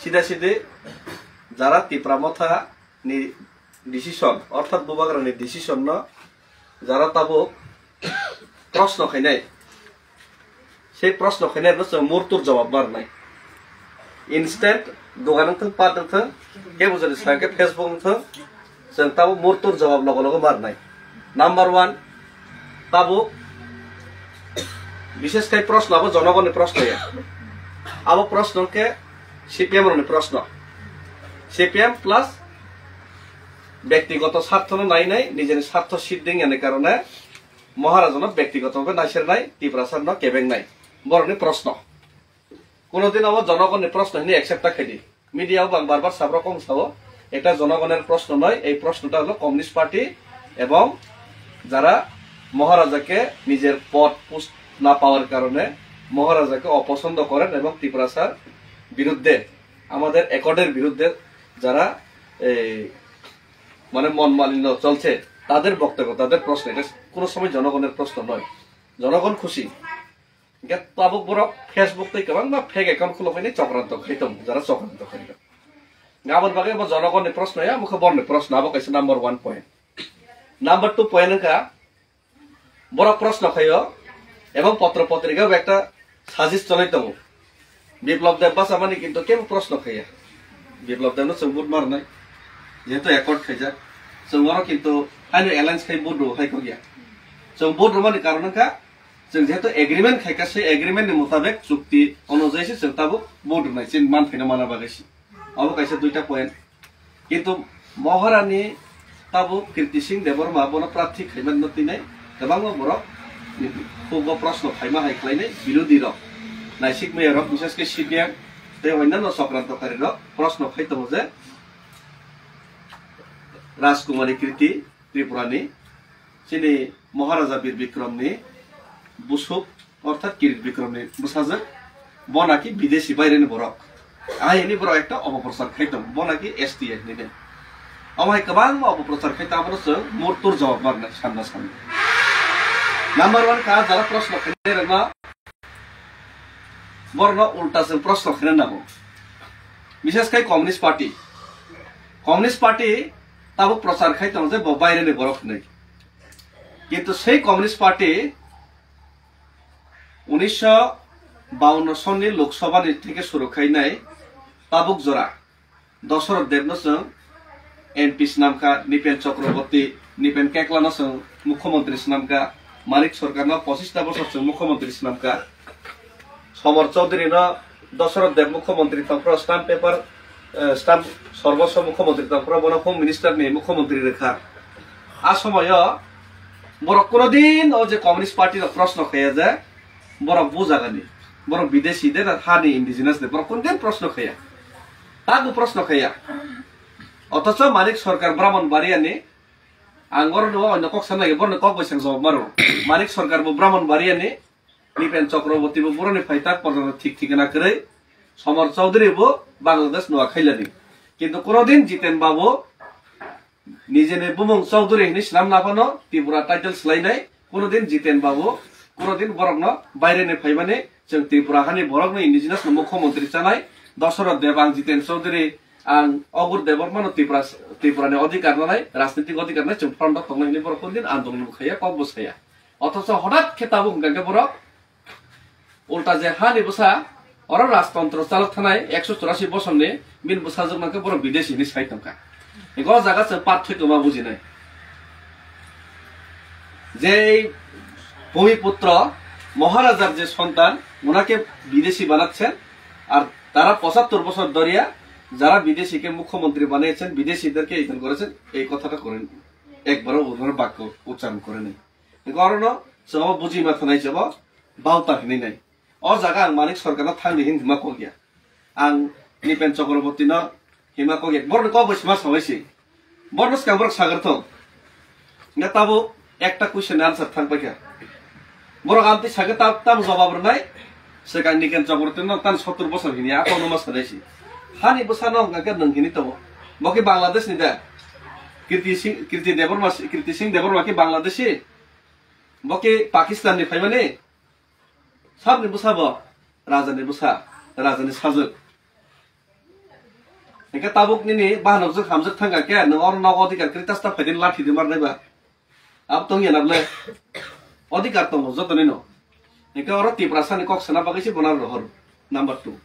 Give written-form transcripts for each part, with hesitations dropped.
সিধা সিধে যারা তীব্রামথা ডিসিশন অর্থাৎ বুবাগ্রানি ডিসিশন ন যারা তাবো প্রশ্ন খাইনাই সেই প্রশ্ন খাইনাই মুহূর্তর জবাব বার নাই ইনস্ট্যান্ট দোকান পাঠ কে বুঝে সাকে ফেসবুক जों ताबो मुहूर्तर जवाब लगे लगे मारनाय नम्बर 1 ताबो विशेष कई प्रश्न अब जनगणनि प्रश्न अब प्रश्न के सीपीएम रनि प्रश्न सीपीएम प्लस व्यक्तिगत स्वार्थ नाई नाई निजेनि स्वार्थ सिद्धिं एने कारणे महाराजन व्यक्तिगतभावे नाइसेरनाय तीव्रासार न केबें नाय बरनि प्रश्न कोनोदिन अब जनगणनि प्रश्न हिनि एक्सेप्ट खाइदि मीडियाव बां बारबार साब्र कम साबो এটা জনগণের প্রশ্ন নয় এই প্রশ্নটা হলো কমিউনিস্ট পার্টি এবং যারা মহারাজাকে নিজের পদ পোস্ট না পাওয়ার কারণে মহারাজাকে অপছন্দ করেন এবং ত্রিপুরাসার বিরুদ্ধে আমাদের একর্ডের বিরুদ্ধে যারা মানে মন মালিন্য চলছে তাদের বক্তব্য তাদের প্রশ্ন এটা কোনো সময় জনগণের প্রশ্ন নয় জনগণ খুশি তাবুক বড় ফেসবুক থেকে কেমন বা ফেক অ্যাকাউন্ট খুলে পাইনি চক্রান্ত খাইতাম যারা চক্রান্ত খাইতাম गाबोन बागै अब जनगणनि प्रश्न या मुख बर्ने प्रश्न अब कैसे नंबर 1 पॉइंट नंबर 2 पॉइंट का बड़ प्रश्न खायो एवं पत्र पत्रिका एक साजिश चलाइतम विप्लव देव बासामानि किन्तु के प्रश्न खाया विप्लव देव जों बुट मारनाय जेहेतु एकर्ड खाइजा जों मारो किन्तु आइनो एलायन्स खाइ बुट हाइको गया जों बुट मानि कारण का जों जेहेतु एग्रीमेंट खाइका से एग्रीमेंट नि मुताबिक चुक्ति अनुयायी से जों ताबो बुट नाय सिन मान फैना माना बागैसि अब कैसे दुईटा पॉइंट किंतु महारानी ताबो कीर्ति सिंह देवरमा बनो प्रार्थी खाइमान नतिनाय गोबां बरक खुब प्रश्न खाइमा हाइख्लायनाय बिरोधी रक नाइसिक मेयर विशेष के सीपीएम ते अन्यान्य चक्रान्तकारी रक प्रश्न खाइतम जे राजकुमारी कीर्ति त्रिपुरानी सिनि महाराजा वीर विक्रमनि बुसुक अर्थात किरीट विक्रमनि बुसाजक बनाकि विदेशी बायरेनि बरक आइनि बरो एक अपप्रचार खाइतम बनाकि एसटी निने अमाय गोबां अपप्रचार खाइताबो जों मुहूर्तर जवाब मारना सानना सान नंबर 1 का जरा प्रश्न खाइरेना बरनो उल्टा जों प्रश्न खाइनांगौ विशेष कई कम्युनिस्ट पार्टी ताबो प्रचार खाइतम जे बायरेनि बरक नै किन्तु सेई कम्युनिस्ट पार्टी 1952 सननि लोकसभानि থেকে শুরু খাইनाय ताबुक जरा दशरथ देवनो जों एमपी नामका निपेन चक्रवर्ती निपेन केकलानो जों मुख्यमंत्री नामका मानिक सरकारनो 25 बछर जों मुख्यमंत्री नामका समर चौधरी न दशरथ देव मुख्यमंत्री तंफ्र स्टाम्प पेपर स्टाम्प सर्वस्व मुख्यमंत्री तंफ्र बनो होम मिनिस्टर नि मुख्यमंत्री रेखा आ समय बर कोनो दिन ओ जे कम्युनिस्ट पार्टी रो प्रश्न खाया जाय बर बुझागानि बर विदेशी दे हानि इंडिजिनस दे बर कोन दिन प्रश्न खाया तागु प्रश्न खाया अथच मानिक सरकार ब्राह्मणबारियानि आंगर नो अन्य कक्सा नागे बरनो कक बैसां जवाब मारो मानिक सरकार बो ब्राह्मणबारियानि निपेन चक्रवर्ती बो बरनि फाइता पर्यन्त ठीक ठिकाना करे समर चौधरी बो बांग्लादेश नुआ खाइलानि किन्तु कोनो दिन जितेन बाबू निजेने बुमंग चौधरी नि नाम नाफानो त्रिपुरा टाइटल स्लाइनाय कोनो दिन जितेन बाबू कोनो दिन बरकनो बायरेनि फाइमाने जों त्रिपुरा हानि बरकनो इंडिजिनस मुख्यमंत्री जानाय दशरथ देव आं जितेन चौधरी आं अगुर देवर्मन त्रिपुरानि अधिकार नाय राजनीतिक अधिकार नाय जों फ्रन्ट थांनायनि बरक दिन आन्दोलन खाया कब बसाया अथच हठात खेताबो गांगे बरक उल्टा जे हानि बसा और राजतंत्र चालक थानाय 184 बसरनि मिन बसा जोंनाके बरक विदेशीनि साइतमका एगो जागा जों पार्थक्य मा बुजिनाय जे भूमिपुत्र महाराजार जे सन्तान उनाके विदेशी बानाচ্ছেন আর তারা 75 বছর ধরিয়া যারা বিদেশীকে মুখ্যমন্ত্রী বানিয়েছেন বিদেশীদেরকে এখান করেছেন এই কথাটা করেন একবারও ওনার বাক্য উচ্চারণ করেন কারণ সব বুঝি মাথা নাই যাব বাউতা হিনি নাই অ জায়গা আং মানিক সরকার থাংনি হিন হিমা কো গিয়া আং নিপেন চক্রবর্তী ন হিমা কো গিয়া বর্ণ কো বৈসমা সবাইছি বর্ণ স্কামর সাগরথ না তাবো একটা কোশ্চেন आंसर থাকবে কি বড় গান্তি সাগে তাব জবাব নাই সেখান নিকেন চক্রবর্তী ন তান 70 বছর হিনি আ কোনো মাস হইছি हानि बसानो गाके नंगिनि तो बके बांग्लादेश नि दा कीर्ति सिंह देवरमा के बांग्लादेशी बके पाकिस्तान नि फाइमाने सब नि बसाबो राजानि बसा राजानि साजो Eka tabuk nini bahan objek hamzak tangga ke no or no odikar kritas ta fedin lathi di marne ba ab tong yana ble odikar tong joto nino eka or tiprasa ni kok sana bagai si bonar rohor number 2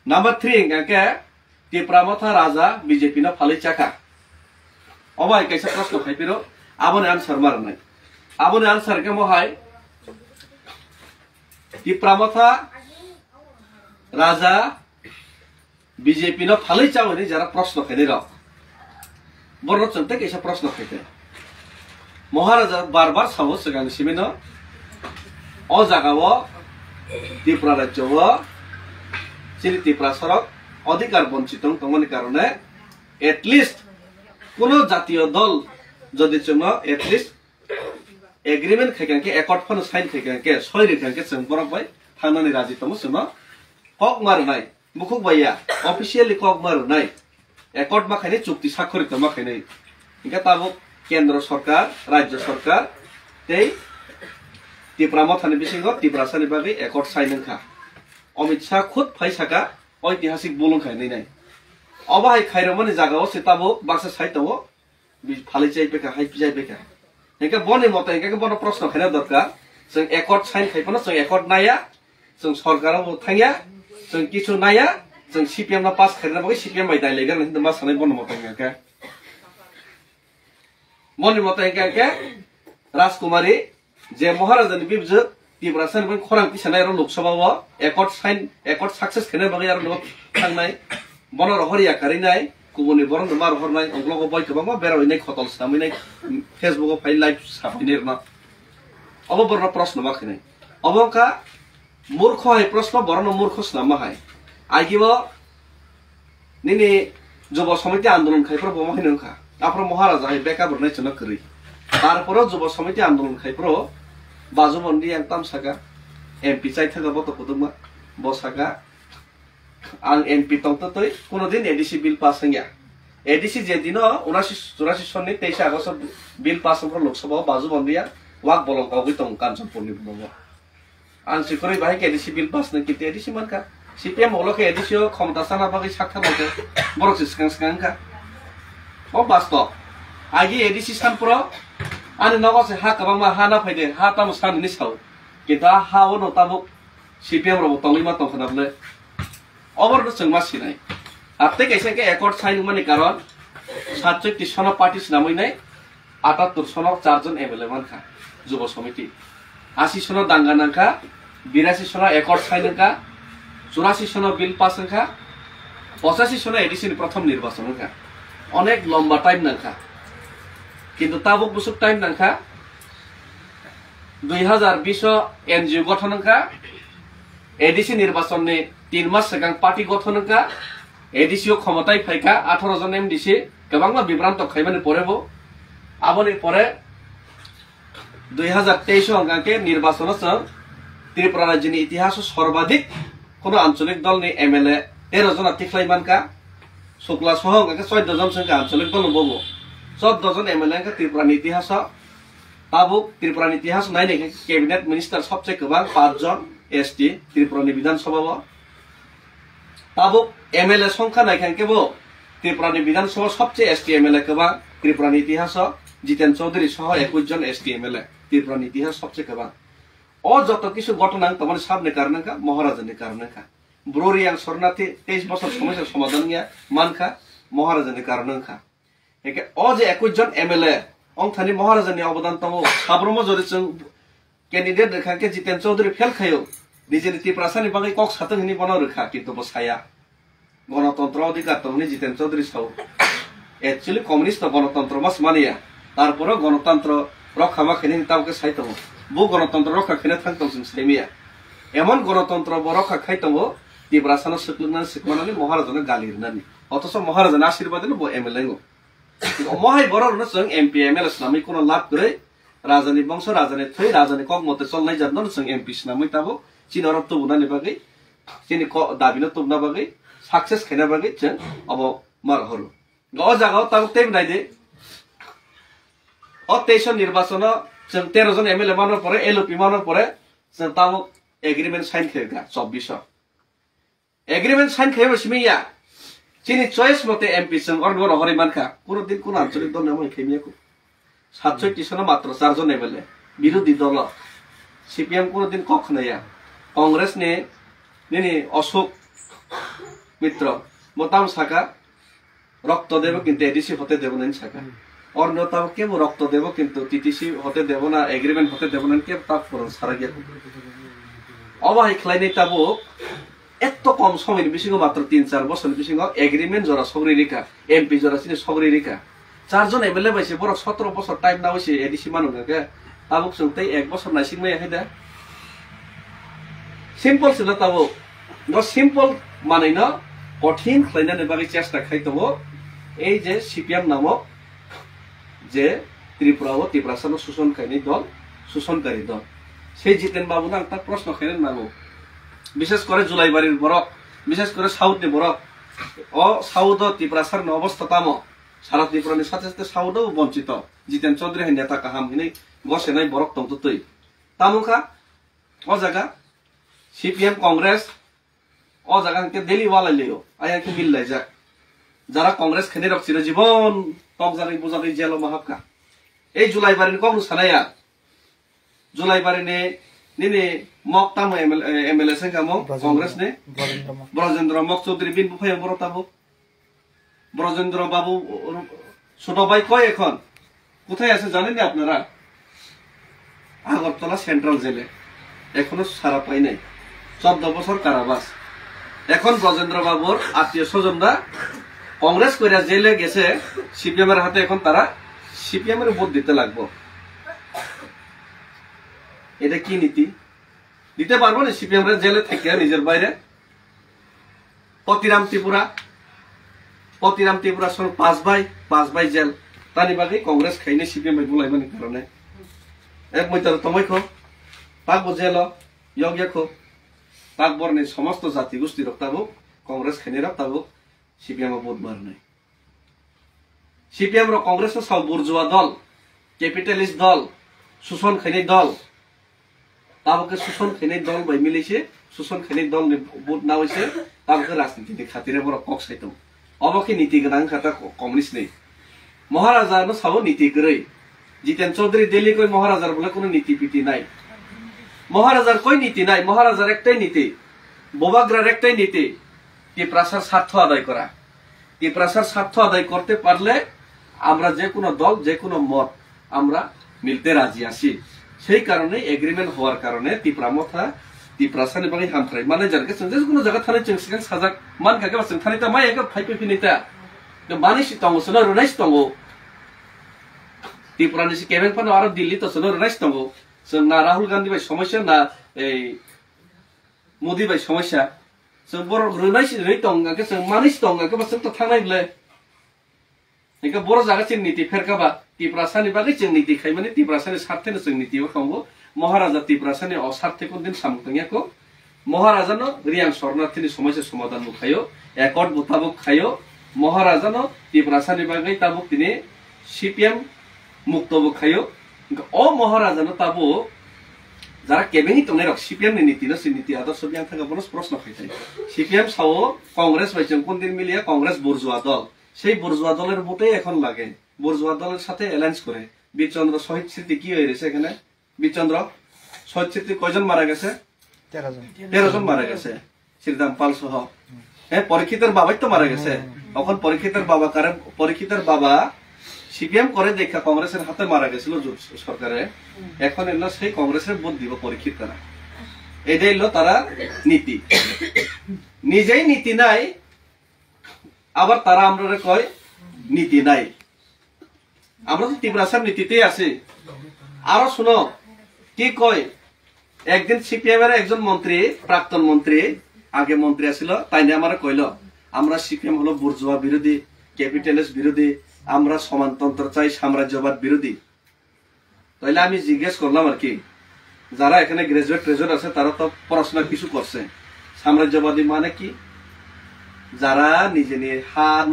number 3 engka ke tipramotha raja BJP na phali chaka obai kaisa prashno khaipiro abone answer marnai abone answer ke mo hai tipramotha raja BJP no phali chao ni jara prashno khaini ro borno chante kaisa prashno khaite महाराजा बार बार सावो सिगां सिमिनो अ जागाओ त्रिपुरा राज्यो चिनि त्रिपुरा सरक अधिकार वंचित तंगनि कारणे at least कोनो जातीय दल जदि जोङो एटलिस्ट एग्रीमेंट खायखांके एकॉर्ड फन साइन खायखांके सय रेखांके जों बरबाय थांनानै राजि तमो जोङो कक मारनाय मुखुक बाया ऑफिशियली कक मारनाय एकॉर्ड माखायनि चुक्ति साखरित माखायनि इनका ताबो केंद्र सरकार राज्य सरकार ते त्रिपुरामथानि बिसिङाव त्रिपुरासानि बागै एकॉर्ड साइन खा अमित शाह खुद फैसाका ऐतिहासिक बुलुंखायनै नाय अबाहाय खायरमनि जागाव सिताबो बाक्सा साइताव फालिचाइ बेका हाइ पिजाइ बेका इनका बने मते इनका बन प्रश्न खायना दरकार जों एकॉर्ड साइन खायपना जों एकॉर्ड नाया जों सरकाराव थांया जों किछु नाया जों सीपीएम ना पास खायना बागै सीपीएम बाय दाइलेगर नि मा सानै बन मते इनका मनि मते इनका राजकुमारी जे महाराजानि बिबज त्रिपुरासानि बे खरां पिसानाय र लोकसभाव एकॉर्ड साइन एकॉर्ड सक्सेस खायना बागै आरो न थांनाय बन रहरिया कारिनाय गुबुननि बरन मार हरनाय अंग्लगो बाय गोबां बेरायनाय खतल सामैनाय फेसबुकआव फाइ लाइभ साफैनाय न अब बरन प्रश्न माखिनाय अबका मूर्ख हाय प्रश्न बरन मूर्ख सनामा हाय आगिव निनि जुब समिति आंदोलन खायफ्र बमाहिनखा आफ्र महाराजा हाय बेका बरनाय चना करि तारपर जुब समिति आंदोलन खायफ्र बाजुबन्दी आं तामसागा एमपि चाइथागा बत पुदुमा बसागा आं एमपि तंततै कोनो दिन एडीसी बिल पास हंया एडीसी जे दिन 79 सननि 23 आगस्ट बिल पास हंफ्र लोकसभा बाजुबन्दिया वाक बलंग गावगै तं कांचनपुरनि बुंगो आं सिखरै बाहाय एडीसी बिल पास न किते एडीसी मानका सीपीएम ओलके एडीसी क्षमता साना बागै साखा बागै बरक सिसकांसकांका ओ बास्तव आगे एडीसी सानपुर आनि नगसे हा कबांमा हा ना फायदे हा ताम साननि साव किता हा ओ नताबो सीपीएम रबो तंगैमा तंखनाबले अबर जों मासिनाय आते कैसे के एकॉर्ड साइन माने कारण 67 सन पार्टी नामैनाय 78 सन 4 जन एमएलए मानखा जुब समिति 80 सन दांगा नांखा 82 सन एकॉर्ड साइन का 84 सन बिल पास का 85 सन एडिशन प्रथम निर्वाचन का अनेक लंबा टाइम नांखा किंतु ताबो बुसुक टाइम नांखा 2020 एनजीओ गठन का एडीसी निर्वाचन ने 3 मास सिगां पार्टी गठन का एडीसी क्षमताय फायका 18 जन एमडीसी गोबांमा बिब्रांत खायमानि परेबो आबनि परे 2023 अंगाके निर्वाचन त्रिपुरा राज्यनि इतिहास सर्वाधिक कोनो आंचलिक दल नि एमएलए 13 जना तिख्लायमान का शुक्ला सह अंगाके 14 जन संख्या आंचलिक दल बबो 14 जन एमएलए का त्रिपुरा नि इतिहास ताबु त्रिपुरा नि इतिहास नायने कैबिनेट मिनिस्टर सबसे गोबां 5 जन एसटी त्रिपुरा नि विधानसभा ताबु एमएलए संख्या नायखांकेबो त्रिपुरा नि विधानसभा सबसे एसटी एमएलए गोबां त्रिपुरा नि इतिहास जितेन चौधरी सह 21 जन एसटी एमएलए त्रिपुरा नि इतिहास सबसे गोबां अ जत किछु घटना तमन साबने कारणका महाराजानि कारणका ब्रोरियां शरणार्थी 23 बছর समस्या समाधान या मानखा महाराजानि कारणका एके अ जे 21 जन एमएलए अंथानि महाराजानि अवदान तमो साब्रम जरि जों कैंडिडेट रेखाके जितेन चौधरी फेल खायो निजेनि त्रिपुरासानि बागै कक सातंनि बन रेखा किन्तु बसाया गणतंत्र अधिकार तमनि जितेन चौधरी साव एक्चुअली कम्युनिस्ट गणतंत्र मास मानिया तारपर गणतंत्र रक्षा माखैनि तावके साइतमो बो गणतंत्र रक्षा खैना थांतों जों साइमिया एमन गणतंत्र ब रक्षा खायतमो त्रिपुरासानो सिखलुनानै सिखमानानै महाराजानो गालिरनानै अथस महाराजानो आशीर्वादनो बो एमएलए गो महाय बररनो जों एमपी एमएलए नामै कोनो लाभ गरै राजानि वंश राजानि थै राजानि कक मते चलनाय जादनो जों एमपी नामै ताबो चिनरब तुबुनानि बागै चिनि क दाबिनो तुबना बागै सक्सेस खैना बागै जों अब मारहरु ग जागाव ताबो तेम नायदे अ निर्वाचन जों 13 जन एमएलए मानो परे एलओपी मानो परे जों ताबो एग्रीमेंट साइन खेगा 24 एग्रीमेंट साइन खेबो सिमिया চিনি চয়েস মতে এমপি সং অর্ণ হরে মানখা কোনদিন কোন আঞ্চলিক দল নেই খেমিয়াকু 67 সনে মাত্র 4 জন এমএলএ বিরোধী দল সিপিএম কোনদিন কখনোই কংগ্রেস নে অশোক মিত্র মোতাম শাখা রক্ত দেব কিন্তু এডিসি হতে দেব না শাখা অন্যতাও কেবল রক্ত দেব কিন্তু টিটিসি হতে দেব না এগ্রিমেন্ট হতে দেব না কে তাপ করুন সারা গিয়ে অবাহি খেলাইনি তাবো এত কম সময়ের বিশিঙ্গ মাত্র 3-4 বছর বিশিঙ্গ এগ্রিমেন্ট জরা সগরি রেখা এমপি জরা চিনি সগরি রেখা 4 জন এমএলএ পাইছে বড় 17 বছর টাইম না হইছে এডিসি মানুষকে তাবুক সঙ্গে 1 বছর নাই সিংমাই হাইদা সিম্পল ছিল তাবো সিম্পল মানে না কঠিন খেলাইনানে বাকি চেষ্টা খাইতবো এই যে সিপিএম নামক যে ত্রিপুরা ও ত্রিপুরাসানো শোষণকারী দল শোষণকারী দল সেই জিতেন বাবু না তার প্রশ্ন খেলেন নামো বিশেষ করে জুলাইবাড়ির বরফ বিশেষ করে সাউথ বরফ ও সাউথ ত্রিপুরাসার অবস্থা তামো সারা ত্রিপুরার সাথে সাথে সাউথও বঞ্চিত জিতেন চৌধুরী হাই নেতা কাহাম হিনে বসে নাই বরফ তন্ত তৈ তামুখা ও জায়গা সিপিএম কংগ্রেস ও জায়গা দিল্লি ওয়ালাইলেও আয়াকে মিললাই যাক যারা কংগ্রেস খেনে রাখছিল জীবন টক জাগাই বোঝাগাই জেল মাহাবকা এই জুলাইবাড়ির কম সানাইয়া জুলাইবাড়ি নে মকতাম এমএলএ সেঙ্গামো কংগ্রেস নে ব্রজেন্দ্র মক চৌধুরী বিন বুফাই বড় তাবো ব্রজেন্দ্র বাবু ছোট ভাই কয় এখন কোথায় আছে জানেন না আপনারা আগরতলা সেন্ট্রাল জেলে এখনো সারা পাই নাই 14 বছর কারাবাস এখন ব্রজেন্দ্র বাবুর আত্মীয় স্বজনরা কংগ্রেস কইরা জেলে গেছে সিপিএম এর হাতে এখন তারা সিপিএম এর ভোট দিতে লাগবো এটা কি নীতি দিতে পারবো না সিপিএম এর জেলে থেকে নিজের বাইরে পতিরাম ত্রিপুরা সর 5 ভাই জেল তানি বাকি কংগ্রেস খাইনে সিপিএম এর বুলাইবানি কারণে এক মইতার তমইখো পাকবো জেল ইয়গিয়াখো পাকবরনি সমস্ত জাতি গোষ্ঠী রক্তাবো কংগ্রেস খাইনে রক্তাবো সিপিএম ভোট বার নাই সিপিএম কংগ্রেস সব বুর্জুয়া দল ক্যাপিটালিস্ট দল শোষণ খাইনি দল তাবকে শোষণ খাইনি দল বাই মিলেছে শোষণ খাইনি দল ভোট না হয়েছে তাবকে রাজনীতি খাতিরে বড় কক সাইতম অবকে নীতি গোনাं খাতা কমিউনিস্ট নেই মহারাজার সব নীতি গরৈ জিতেন চৌধুরী দিল্লি কই মহারাজার বলে কোনো নীতি পিতি নাই মহারাজার কই নীতি নাই মহারাজার একটাই নীতি বোবাগ্রার একটাই নীতি ত্রিপুরাসার স্বার্থ আদায় করা ত্রিপুরাসার স্বার্থ আদায় করতে পারলে আমরা যে কোনো দল যে কোনো মত আমরা মিলতে রাজি আছি সেই কারণে এগ্রিমেন্ট হওয়ার কারণে ত্রিপুরাসানি বাকি হামফ্রাই মানে জানকে যে কোনো জায়গা থানে जों सिगां साजाक मान खाके बासों थानिता माय एका फाइपे फिनिता मानिस तंगो सोनो रुनाइस तंगो ত্রিপুরাनि सि केबेन पानो आरो दिल्ली तो सोनो रुनाइस तंगो जों ना राहुल गांधी बाय समस्या ना मोदी बाय समस्या जों बर रुनाइस रै तंगाके जों मानिस तंगाके बासों तो थांनायले एका बर जागा चिन नीति फेरकाबा ত্রিপুরাসানি बागै जों नीति खायमाने ত্রিপুরাसानि सार्थेनो जों नीति खांगो महाराजा ত্রিপুরাसानि असार्थे कोनदिन सामुतंगियाको महाराजानो रियां शरणार्थीनि समस्या समाधान मुखायो एकर्ड बुताबुक खायो महाराजानो ত্রিপুরাসাनि बागै ताबुक तिनि सीपीएम मुक्तबुक खायो ओ महाराजानो ताबु যারা কেবেনি তংনে রক সিপিএম নি নীতি নসি নীতি আদর্শ বিয়াং থাকা বনস প্রশ্ন খাইতাই সিপিএম সাও কংগ্রেস বাইচং কোনদিন মিলিয়া কংগ্রেস বুর্জুয়া দল সেই বুর্জুয়া দলের ভোটে এখন লাগে বুর্জুয়া দলের সাথে অ্যালায়েন্স করে বীরচন্দ্র শহীদ স্মৃতি কি হয়েছে এখানে বীরচন্দ্র শহীদ স্মৃতি কয়জন মারা গেছে 13 জন মারা গেছে শ্রীরাম পাল সহ হ্যাঁ পরীক্ষিতের বাবাই তো মারা গেছে তখন পরীক্ষিতের বাবা কারণ পরীক্ষিতের বাবা সিপিএম করে দেখা কংগ্রেসের হাতে মারা গেছিল সরকারে এখন এলো সেই কংগ্রেসের ভোট দিব পরীক্ষিত তারা এটাই হলো তারা নীতি নিজেই নীতি নাই আবার তারা আমরা কয় নীতি নাই আমরা তো ত্রিপুরাসার নীতিতেই আছি আরো শুনো কি কয় একদিন সিপিএম এর একজন মন্ত্রী প্রাক্তন মন্ত্রী আগে মন্ত্রী আছিল তাই নিয়ে আমার কইল আমরা সিপিএম হলো বুর্জুয়া বিরোধী ক্যাপিটালিস্ট বিরোধী আমরা সমানতন্ত্র চাই সাম্রাজ্যবাদ বিরোধী তাইলে আমি জিজ্ঞেস করলাম আর কি যারা এখানে গ্রাজুয়েট আছে তারা তো পড়াশোনা কিছু করছে সাম্রাজ্যবাদী মানে কি যারা নিজে নিয়ে হান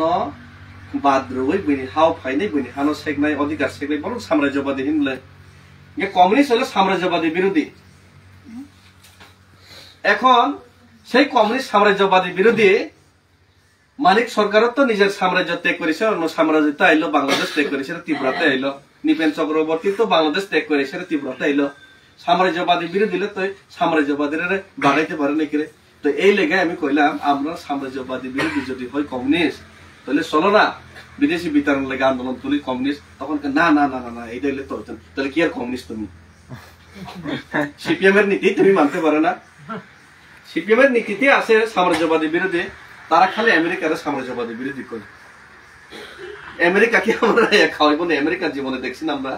বাদ্রুই বইনি হাও ফাইনি বইনি হানো সেগনাই অধিকার সেগনাই বড় সাম্রাজ্যবাদী হিনলে কমিউনিস্ট হলো সাম্রাজ্যবাদী বিরোধী এখন সেই কমিউনিস্ট সাম্রাজ্যবাদী বিরোধী মানিক সরকারও তো নিজের সাম্রাজ্য ত্যাগ করেছে, অন্য সাম্রাজ্যতে আইলো, বাংলাদেশ ত্যাগ করেছে, ত্রিপুরাতে আইলো। নৃপেন চক্রবর্তী তো বাংলাদেশ ত্যাগ করেছে, ত্রিপুরাতে আইলো। সাম্রাজ্যবাদী বিরোধী তো সাম্রাজ্যবাদীরা বাড়াইতে পারে নাকি রে? তো এই লেগে আমি কইলাম, আমরা সাম্রাজ্যবাদী বিরোধী যদি হয় কমিউনিস্ট, তাহলে চলো না বিদেশি বিতরণ লেগে আন্দোলন তুলি কমিউনিস্ট। তখন না না না না না এইটা হইলে তো তাহলে কি আর কমিউনিস্ট তুমি? সিপিএম এর নীতি তুমি মানতে পারো না? সিপিএম এর নীতিতে আছে সাম্রাজ্যবাদী বিরোধী, তারা খালি আমেরিকার সাম্রাজ্যবাদী বিরোধী করে। আমেরিকাকে আমরা খাওয়াইব না, আমেরিকার জীবনে দেখছি না আমরা।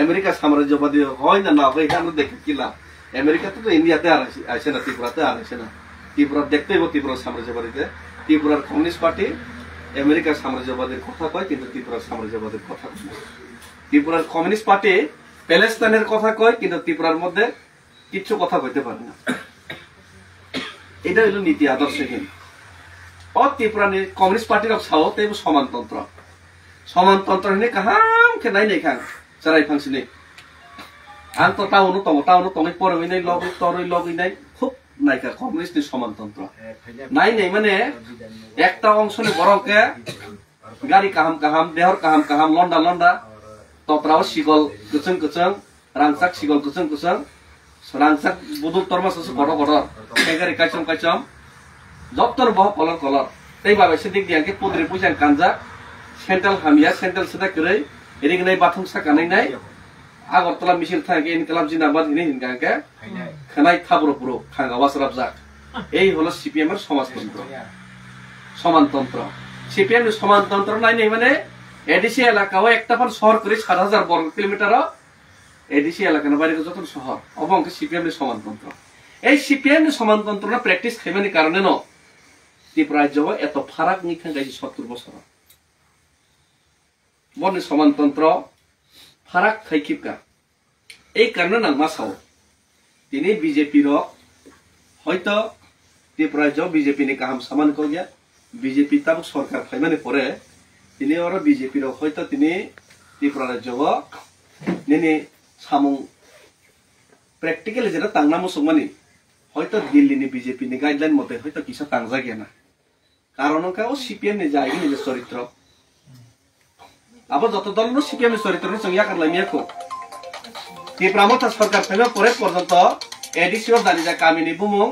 আমেরিকা সাম্রাজ্যবাদী হয় না না হয়, আমরা দেখে কি লাভ? আমেরিকাতে তো ইন্ডিয়াতে আর আসে না, ত্রিপুরাতে আর আসে না। ত্রিপুরা দেখতে হইব ত্রিপুরার সাম্রাজ্যবাদীতে। ত্রিপুরার কমিউনিস্ট পার্টি আমেরিকার সাম্রাজ্যবাদের কথা কয়, কিন্তু ত্রিপুরার সাম্রাজ্যবাদের কথা কয়। ত্রিপুরার কমিউনিস্ট পার্টি প্যালেস্তাইনের কথা কয়, কিন্তু ত্রিপুরার মধ্যে কিচ্ছু কথা কইতে পারে না। এটা হইল নীতি আদর্শহীন। ত্রিপুরা কমিউনিস্ট পার্টির সাউথ সমানতন্ত্র, সমানতন্ত্র হিনে কাহাম কে নাই নাই খান চারাই ফাংশি নেই। আং তো টাউন তঙে পরবই নাই, লগই তরই লগই নাই, খুব নাইকা কমিউনিস্ট সমানতন্ত্র নাই নাই। মানে একটা অংশ বরকে গাড়ি কাহাম কাহাম, দেহর কাহাম কাহাম, লন্ডা লন্ডা, তপরাও শিগল কুচং কুচং, রাংসাক শিগল কুচং কুচং, রাংসাক বুদুল তরমাস গড় গড়, গাড়ি কাইচম কাইচম, যত্তর বহ কলর কলর। এইভাবে সেদিক দিয়ে পুদ্রি পুজাং কানজা, সেন্ট্রাল হামিয়া সেন্ট্রাল সেটা করে এদিকে নাই বাথুম সাকানাই নাই, আগরতলা মিছিল থাকে ইনকালাম জিন্দাবাদ হিনে হিনকাকে খানাই থাবর পুরো খাঙ্গাওয়াস রাবজাক। এই হলো সিপিএম এর সমাজতন্ত্র, সমানতন্ত্র। সিপিএম এর সমানতন্ত্র নাই নাই মানে এডিসি এলাকাও একটা পান শহর করে ৭,০০০ বর্গ কিলোমিটার, এডিসি এলাকা না বাইরে যত শহর অবঙ্কে সিপিএম এর সমানতন্ত্র। এই সিপিএম এর সমানতন্ত্র না প্র্যাকটিস খাইবানি কারণে ন ত্রিপুরা রাজ্য এত ফারাক নিখান গাইছে ৭০ বছর। বনে সমানতন্ত্র ফারাক খাইকিপকা এই কারণে নাংমা সাও তিনি বিজেপির হয়তো ত্রিপুরা রাজ্য বিজেপি নি কাহাম সামান করিয়া বিজেপি তাব সরকার ফাইমানে পরে তিনি ওরা বিজেপির হয়তো তিনি ত্রিপুরা রাজ্য নিনি সামুং প্র্যাকটিক্যালি যেটা তাংনা মুসলমানি হয়তো দিল্লিনি বিজেপি নি গাইডলাইন মতে হয়তো কিছু তাংজা গিয়া না। কারণ ও সিপিএম নি যায় নিজের চরিত্র। আবার যত দল সিপিএম এর চরিত্র ইয়াকারলাই মিয়াকো ত্রিপুরা মতো সরকার ফাইমা পরে পর্যন্ত এডিসিও জানি যা কামিনি বুমুং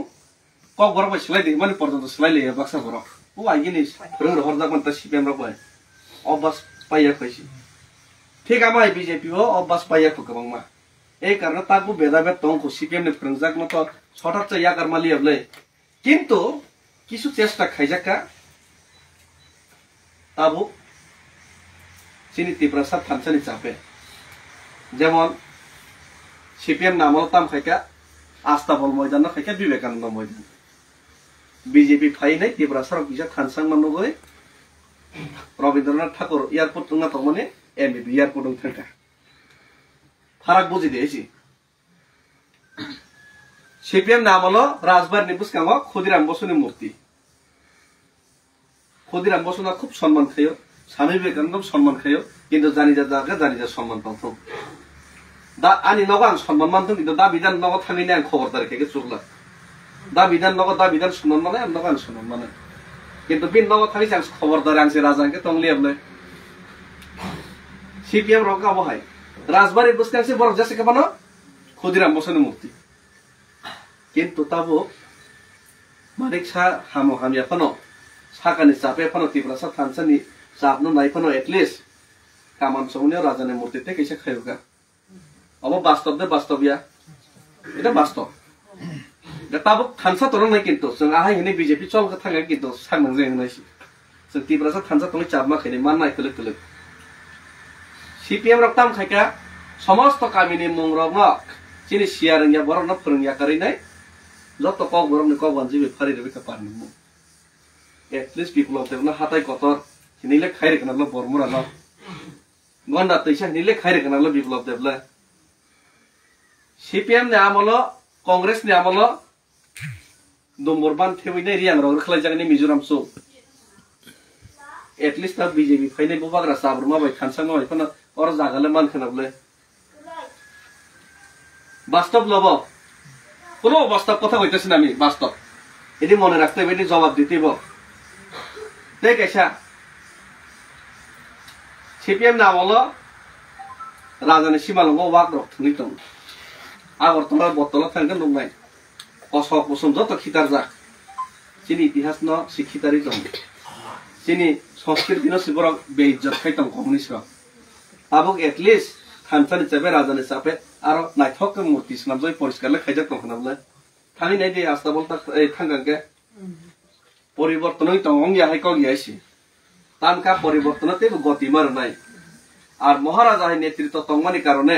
কক বড় সেলাই দিই মানে পর্যন্ত সেলাই লিয়ে বাক্সা বড় ও আইগিনি হরদা কোনটা সিপিএম রা বয় অভ্যাস পাইয়া কইছি। ঠিক আমার বিজেপিও অভ্যাস পাইয়া কবাং মা। এই কারণে তাকু বেদাবেদ তংকু সিপিএম নি ফ্রেঞ্জাক মতো ছটার চা ইয়াকার মালি হবলে, কিন্তু কিছু চেষ্টা খাইজাকা তাবু চিনি ত্রিপুরা সাত থানসানি চাপে। যেমন সিপিএম নামল তাম খাইকা আস্তাবল ময়দান খাইকা বিবেকানন্দ ময়দান, বিজেপি ফাই নাই ত্রিপুরা সারক বিজা থানসাং মানগৈ রবীন্দ্রনাথ ঠাকুর এয়ারপোর্ট না তো মানে এমবিবি এয়ারপোর্ট থাকা ফারাক বুঝি দিয়েছি। সিপিএম নাম হলো রাজবাড়ি নিবুসকাঙ্গ ক্ষুদিরাম বসুনি মূর্তি। ক্ষুদিরাম বসু না খুব সম্মান খাইও, স্বামী বিবেকানন্দ সম্মান খাইও, কিন্তু জানি যা জায়গা জানি যা সম্মান পাতো দা আনি নগ আং সম্মান মানতো, কিন্তু দা বিধান নগ থাকি আং খবরদার খেয়ে চুকলা দা বিধান নগ দা বিধান সম্মান মানে আম নগ আং সম্মান মানে, কিন্তু বিন নগ থাকি আং খবরদার আংসে রাজাকে তংলি আপনি সিপিএম রকা বহাই রাজবাড়ি বসতে আছে বড় যাচ্ছে কেমন ক্ষুদিরাম বসুনি মূর্তি। কিন্তু তাবো মানিক শাহ হামো হামি এখনো সাকানি চাপে এখনো ত্রিপুরা সাত থানসানি চাপনো নাই এখনো এটলিস্ট কামান সৌনিয়া রাজানের মূর্তিতে কেসে খাইগা অব বাস্তব দে বাস্তবিয়া এটা বাস্তব তাবো থানসা তোর নাই, কিন্তু আহাই হিনে বিজেপি চল থাকে কিন্তু সাংনাং যে নাইছি ত্রিপুরা সাত থানসা তুমি চাপমা খাইনি মান নাই তুলে তুলে সিপিএম রক্তাম খাইকা সমস্ত কামিনী মুং রং চিনি সিয়া রঙিয়া বড় না ফরঙ্গিয়া করি নাই যত কক বরং কক বানজি ফারি রেবে পারনি মু এটলিস্ট বিপ্লব দেব না হাতাই কতর নিলে খাইরে কেনাল বরমুরা ন গন্ডা তৈসা নিলে খাইরে কেনাল বিপ্লব দেবলা। সিপিএম নে আমল কংগ্রেস নে আমল দম্বরবান থেবই নাই রিয়াং রং খালাই জাগনি মিজোরাম সো এটলিস্ট তা বিজেপি ফাইনাই ববাগ্রা সাবরমা বাই খানসাং মাই কোন और জাগালে মান খানাবলে বাস্তব লব কোনো বাস্তব কথা কইতেছেন আমি বাস্তব এটি মনে রাখতে হবে, এটি জবাব দিতে হবে। tei kaisa CPM na bolo rajani simalongo wak rok thuni tong Agartala botolo thangkan nungnai kosok kusum joto khitarjak chini itihas no sikhitari tong chini সংস্কৃতি no siborok beizzat khai tong communist rok abok at least thamsani chabe rajani chape aro naithok murti snamjoi poriskar le khaijak tong khanamle thani nai de asta bolta ei thangangke পরিবর্তনই তো অঙ্গিয়া high কগিয়া আইছি tanka পরিবর্তনতে গতি মার নাই আর মহারাজার নেতৃত্ব তংমানি কারণে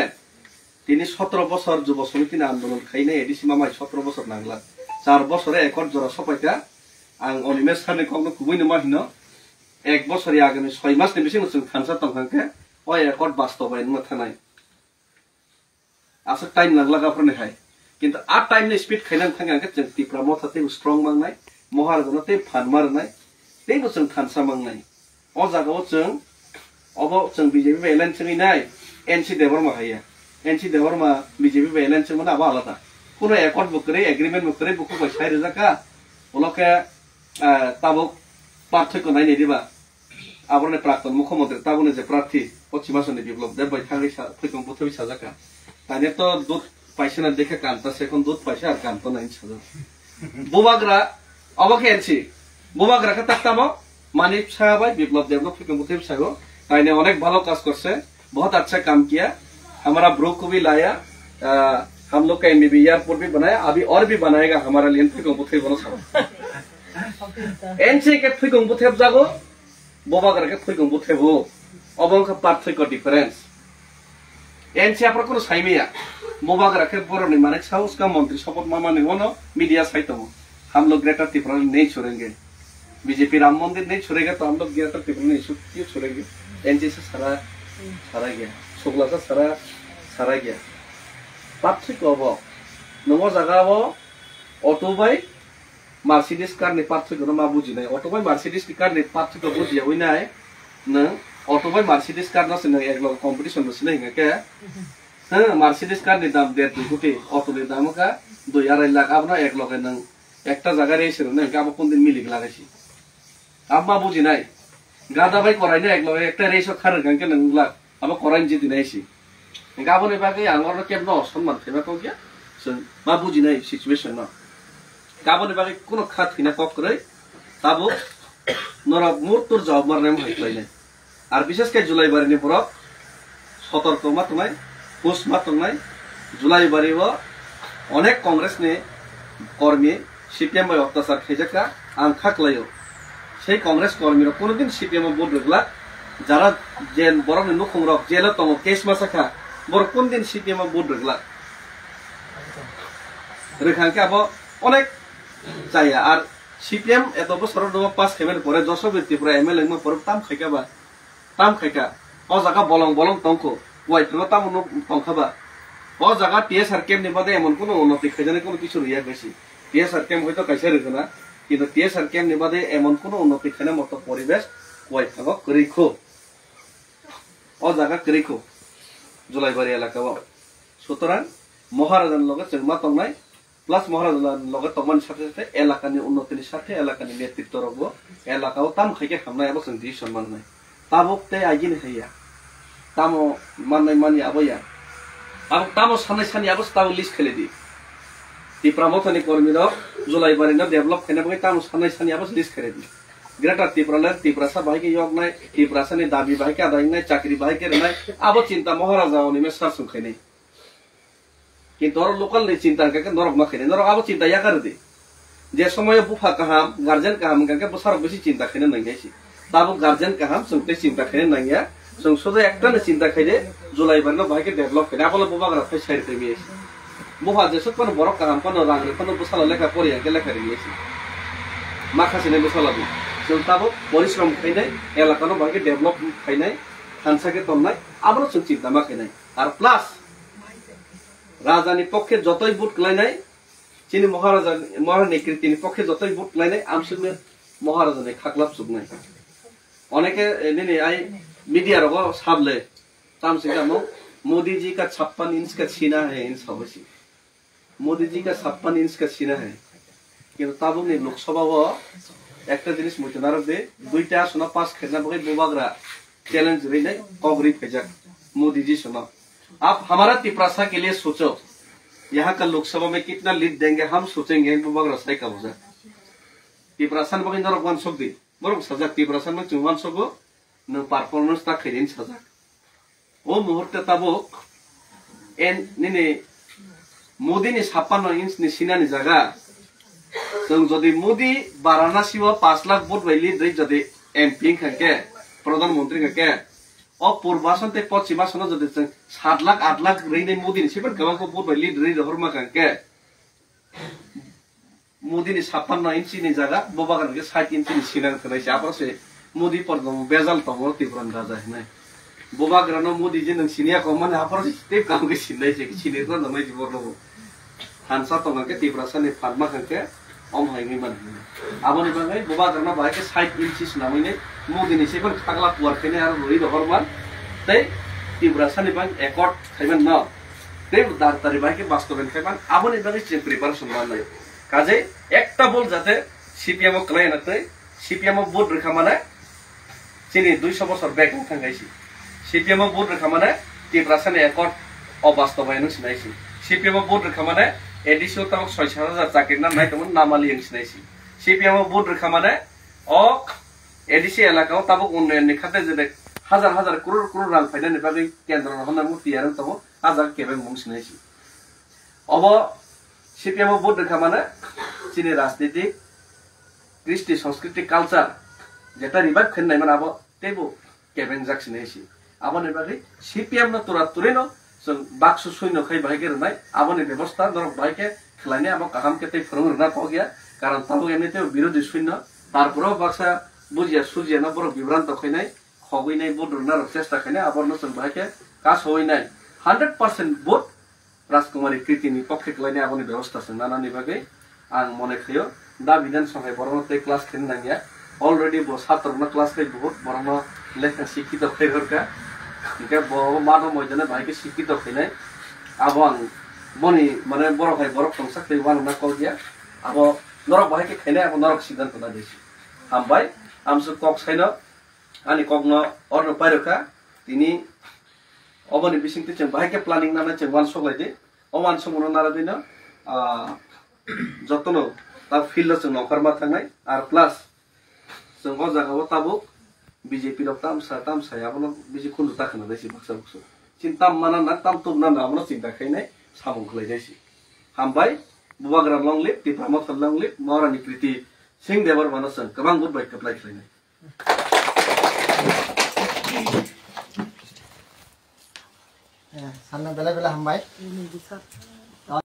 তিনি 17 বছর যুব সমিতি আন্দোলন খাইনে এডিসিমা মাই 17 বছর নাংলা 4 বছরে একর জোড়া সপাইতা আং অনিমেষ সানে কখনো কুবইনো মাহিনো 1 বছরে আগামী 6 মাস নিবিসিং जों খানসা তংখানকে ওই একর বাস্তবায়ন মাথানাই আসলে টাইম লাগলা গাফরনে হাই কিন্তু আর টাইম নে স্পিড খাইনান থাঙ্গাকে जों টিপ্রা মথাতে স্ট্রং মাংনাই মহারাজানো তে ফান মারনাই তেবো जों খানসা মাংনাই ও জাগাও जों অবো जों বিজেপি বেলেন চিনাই এনসি দেবরমা হাইয়া NC Debbarma BJP Bellen Simona আবা আলাদা কোন একর্ড বকরে এগ্রিমেন্ট বকরে বুকু পয়সা রেজাকা ওলকে তাবক পার্থক্য নাই নেদিবা আবরনে প্রাক্তন মুখ্যমন্ত্রী তাবনে যে প্রার্থী পশ্চিমাসনে বিপ্লব দেব ভাই থাঙ্গি ফৈকম পথবি সাজাকা তানে তো দুধ পাইছে না দেখে কান্তা সেখন দুধ পাইছে আর কান্ত নাই সাজা বুবাগরা অবকে এনসি বুবাগরাকে তাকতামো মানিক সাহাবাই বিপ্লব দেব ফৈকম পথবি সাগো তাইনে অনেক ভালো কাজ করছে बहुत अच्छा काम किया हमारा ब्रो को भी लाया हम लोग का एमबीबी एयरपोर्ट भी बनाया अभी और भी बनाएगा हमारा लिए फुइकों बुथे बनो सब एनसी के फुइकों बुथे जागो बोबा करके फुइकों बुथे वो अबों का पार्थक्य डिफरेंस एनसी आपरा कोनो साइमिया बोबा करके बोरो ने माने साउस का मंत्री शपथ मामा ने होनो मीडिया साइट हो हम लोग ग्रेटर त्रिपुरा नहीं छोड़ेंगे बीजेपी राम मंदिर नहीं छोड़ेगा तो हम लोग ग्रेटर त्रिपुरा नहीं क्यों छोड़ेंगे एनसी से सारा गया शुक्ला से सारा गया पार्थक्य अब नमो जगह ऑटो बाई मार्सिडीज कार ने पार्थक्य मा बुझिना ऑटो बाई मार्सिडीज कार ने पार्थक्य बुझिया होइना न ऑटो बाई मार्सिडीज कार न सिना एक लोग कंपटीशन में सिना हिंगा के हां मार्सिडीज कार ने दाम 1.5 कोटी ऑटो ने दाम का 2.5 लाख अब ना एक लोग न একটা জায়গা রেছে না গাব কোন দিন মিলি লাগাইছি আম্মা বুঝি নাই গাদা ভাই করাই না একলো একটা রেসো খার গাঙ্কে নংলা আমা করাইন জিতি নাইছি গাবনে বাগে আঙ্গর কেমন সম্মান থেবা কো গিয়া মা বুঝি নাই সিচুয়েশন না গাবনে বাগে কোন খাত কিনা কক করে তাবো নরা মুরতুর জব মারনে হইতলাই না আর বিশেষ করে জুলাই বারিনি পর সতর্ক মাতনাই পোস্ট মাতনাই জুলাই বারিব অনেক কংগ্রেস নে কর্মী সিপিএম বাই অত্যাচার খেজাকা আং খাকলাইও সেই কংগ্রেস কর্মীরা কোনদিন সিপিএম ভোট রেগলা যারা জেল বরং নুখংরক জেল তম কেস মাসাখা বর কোনদিন সিপিএম ভোট রেগলা রেখাঙ্কে আবো অনেক চাইয়া আর সিপিএম এত বছর দম পাস খেমের পরে যশো ব্যক্তিপুরা এমএলএ মে পরে তাম খাইকা ও জায়গা বলং তংকো ওয়াই ফেলো তাম তংখাবা ও জায়গা টিএসআর ক্যাম্প নিবাদে এমন কোনো উন্নতি খাইজানে কোনো কিছু রিয়া বেশি টিএসআর ক্যাম্প হয়তো কাইসা রেখে না কিন্তু টিএসআর ক্যাম্প নিবাদে এমন কোনো উন্নতি খাইনা মতো পরিবেশ ওয়াই ফাগো করিখো ও জায়গা করিখো জুলাইবাড়ি এলাকাও সুতরাং মহারাজার লগে চেংমা তংনাই প্লাস মহারাজার লগে তংমানি সাথে সাথে এলাকানি উন্নতির সাথে এলাকানি নেতৃত্ব রগো এলাকাও তাম খাইকে খামনাই এবং जों ডিসিশন মাননাই তাবকতে আইগিন হাইয়া তামো মাননাই মানি আবয়া আর তামো সানাই আবস তাও লিস্ট খেলে দি ত্রিপুরা মথনি কর্মীরা জুলাইবাড়ি না ডেভেলপ খেনে বই তামো সানাই আবস লিস্ট খেলে দি গ্রেটার ত্রিপুরা সা ভাইকে ইয়ক নাই ত্রিপুরা সানি দাবি ভাইকে আদায় নাই চাকরি ভাইকে নাই আবো চিন্তা মহারাজা অনিমে সারসুম খাইনে কিন্তু আর লোকাল নেই চিন্তা কাকে নরক মা খাইনে নরক আবো চিন্তা ইয়া করে দি যে সময় বুফা কাহাম গার্জেন কাহাম কাকে বসার বেশি চিন্তা খাইনে নাই গাইছি তাবো গার্জেন কাহাম সঙ্গে চিন্তা খাইনে নাই গিয়া সংসদে একটা না চিন্তা খাইলে জুলাইবাড়ি না ভাইকে ডেভেলপ খাইনে আপলে বুবা গরা ফাই সাইড করে গিয়েছি বুফা যেসব কোনো বড় কাহাম কোনো রাঙে কোনো বসালা লেখা পড়ে আগে লেখা গিয়েছি মাখাসি নাই বসালাবি जों ताबो परिश्रम खाइनाय एलाकानो भागे डेभलप खाइनाय खानसाके तन्नाय आबारो जों चिन्ता मा खाइनाय आर प्लास राजानि पक्षे जतै भोट लायनाय चिनि महाराजानि कृतिनि पक्षे जतै भोट लायनाय आमसुमे महाराजानि खाखलाप जुगनाय अनेके नेने आइ मीडिया रगो साबले तामसिका मो मोदी जी का 56 इंच का सीना है इन सबसी मोदी जी का 56 इंच का सीना है किंतु ताबो ने लोकसभा একটা জিনিস মুইতে নারক দে দুইটা সোনা পাস खेलना बगे बुबाग्रा चैलेंज रही नहीं कॉगरी भेजक मोदी जी सुनो आप हमारा तिपरासा के लिए सोचो यहाँ का लोकसभा में कितना लीड देंगे हम सोचेंगे बुबाग्रा सही का बुझा तिपरासन बगे नरक वन सक दी बरक सजक तिपरासन में चुवन सको न परफॉर्मेंस ता खेलिन सजक ओ मुहूर्त तबक एन निने मोदी ने 56 इंच नि सिनानि जगह जों जदि मोदी वाराणसी 5 लाख भोट वैली दै जदि एमपी खके प्रधानमंत्री खके अ पूर्वासन ते पश्चिमासन जदि जों 7 लाख 8 लाख रैने मोदी नि सेबन गोबां को भोट वैली दै रहरमा खके मोदी नि 56 इंच नि जगह बबागन के 60 इंच नि सिनान खनाइसे आपरसे मोदी पर बेजाल तमो तिब्रन राजा है बबाग्रानो मोदी जी नों सिनिया को माने आपरसे ते काम के सिनाइसे सिनेर न नै जिबरनो हानसा तंगा के तिब्रासानि pharma खके om hai ngi man aboni bangai boba garna bai ke 60 inches namine modi ni seban khagla puar kene ar roi do horman tei tibrasani bang ekot khaiman na tei dar tari bai ke bastoben khaiman aboni bangai che preparation man nai kaje ekta bol jate cpm klai na tei cpm board rekha mane chini 200 bosor back thangaisi cpm board rekha mane tibrasani ekot obastobainu sinaisi cpm board rekha mane एडिसो तक 6000 चाकरी ना नाइ तमन नामाली इंसिनाइसी CPM board रेखा माने अ ADC इलाकाव तब उन्नयन नि खाते जे हजार हजार करोड़ रां फाइनानि बागै केन्द्र रहना मुक्ति आरो तब हजार केबे मुंसिनाइसी अब सीपीएम बोर्ड रेखा माने चिनि राजनीति कृष्टि संस्कृति कल्चर जेटा रिवाइव खन्नाय माने अब तेबो केबे जाक्सिनाइसी आबनि बागै सीपीएम न तुरा तुरेनो जों बाक्सु सैन्य खै भाइगे रनाय आबनि व्यवस्था नरक भाइके खलायने अब काहाम केते फोरं रना प गया कारण ताबो एमनिते विरोधी सैन्य तारपुरो बाक्सा बुजिया सुजिया न बर विभ्रांत खैनाय खगैनाय बदरना रक चेष्टा खैनाय आबरनो जों भाइके कास होइनाय 100% भोट राजकुमारी कृतिनि पक्षे खलायने आबनि व्यवस्था जों नानानि बागै आं मने खयो दा बिधान सभाय बरनते क्लास खेन नांगिया अलरेडी बो छात्रना क्लास खै बहुत बरनो लेखा शिक्षित खैगरका के मानो मैदाने भाई के शिक्षित खैनाय अब आं बनि माने बर भाई बरक संसा खैवान ना कल गया अब नरक भाई के खैनाय अब नरक सिद्धांत ना देसी हम भाई आमसु कक छैन अनि कक न अर्न पाइरका तिनी अबनि बिसिंते जों भाई के प्लानिंग ना जों वान सकलायदि अ वान समनो नारा दिन जतनो ता फिल्ड जों नखरमा थांनाय आर प्लस जों अ जागाव ताबु बीजेपी लोग ताम साया बोलो बीजे खुंदु ताखना देसी बक्सा बक्सो चिंता माना ना ताम तुम ना हमनो चिंता खैनाय सामुं खलै देसी हम भाई बुबाग्रा लंगले तिप्रामा खलंगले मरानि कृति सिंह देवर बनसन गोबां गुड बाय कप्लाय खैनाय सानना बेला बेला हम भाई